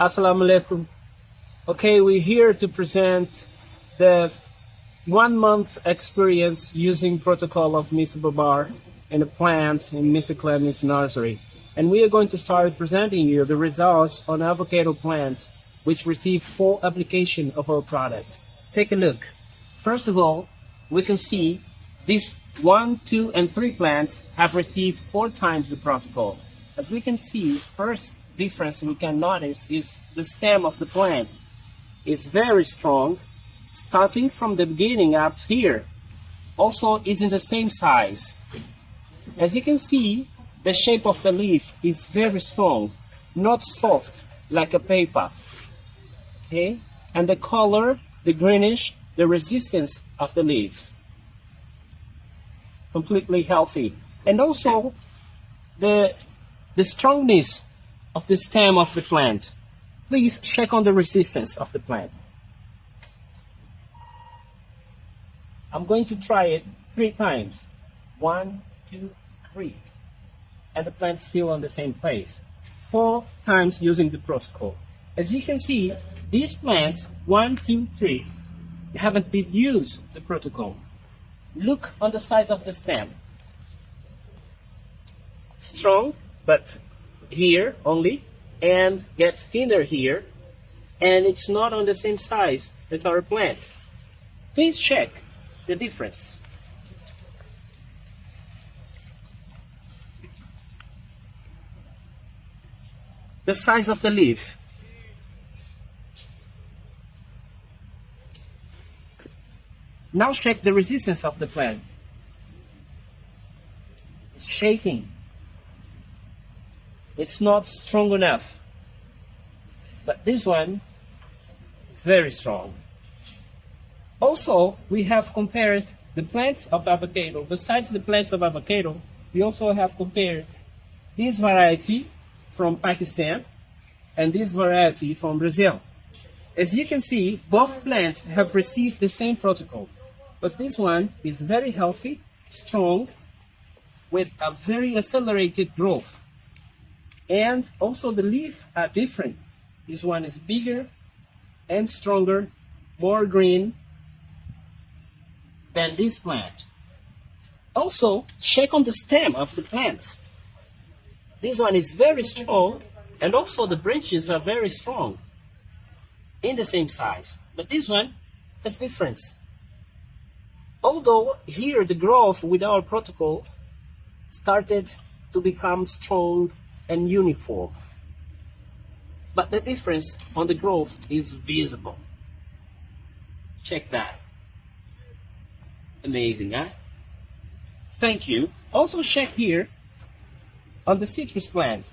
Assalamu alaikum. Okay, we're here to present the 1 month experience using protocol of Mr. Babar and the plants in Mr. Clemens nursery. And we are going to start presenting you the results on avocado plants which received full application of our product. Take a look. First of all, we can see these 1, 2, and 3 plants have received 4 times the protocol. As we can see, first difference we can notice is the stem of the plant is very strong, starting from the beginning up here. Also is in the same size. As you can see, the shape of the leaf is very strong, not soft like a paper. Okay, and the color, the greenish, the resistance of the leaf, completely healthy. And also the strongness of the stem of the plant. Please check on the resistance of the plant. I'm going to try it 3 times. 1, 2, 3. And the plant's still on the same place. 4 times using the protocol. As you can see, these plants, 1, 2, 3, haven't been used the protocol. Look on the size of the stem. Strong, but here only, and gets thinner here, and it's not on the same size as our plant. Please check the difference. The size of the leaf. Now check the resistance of the plant. It's shaking. It's not strong enough. But this one is very strong. Also, we have compared the plants of avocado. Besides the plants of avocado, we also have compared this variety from Pakistan and this variety from Brazil. As you can see, both plants have received the same protocol. But this one is very healthy, strong, with a very accelerated growth. And also the leaves are different. This one is bigger and stronger, more green than this plant. Also, check on the stem of the plant. This one is very strong, and also the branches are very strong, in the same size. But this one has difference. Although here the growth with our protocol started to become strong and uniform, but the difference on the growth is visible. Check that. Amazing, huh? Thank you. Also check here on the citrus plant.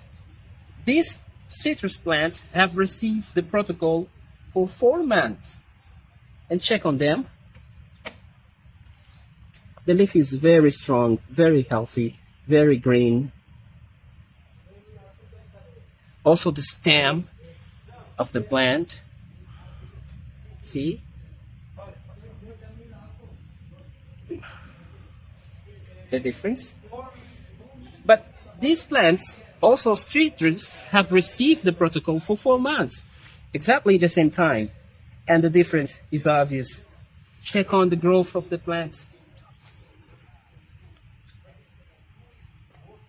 These citrus plants have received the protocol for 4 months. And check on them. The leaf is very strong, very healthy, very green. Also the stem of the plant. See? The difference? But these plants, also citrus, have received the protocol for 4 months. Exactly the same time. And the difference is obvious. Check on the growth of the plants.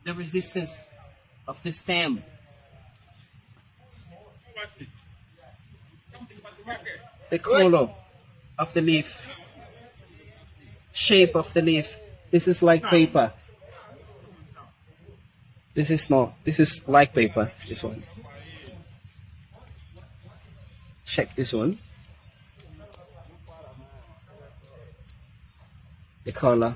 The resistance of the stem. The color of the leaf. Shape of the leaf. This is like paper. This is not. This is like paper. This one. Check this one. The color.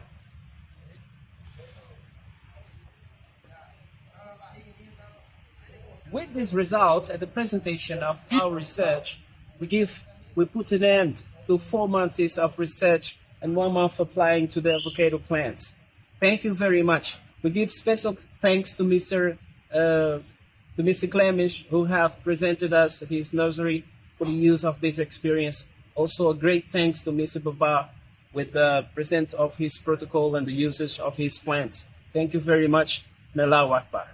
With this result and the presentation of our research, we put an end to 4 months of research and 1 month applying to the avocado plants. Thank you very much. We give special thanks to Mr. Clemish, who have presented us his nursery for the use of this experience. Also a great thanks to Mr. Babar with the present of his protocol and the usage of his plants. Thank you very much. Allahu Akbar.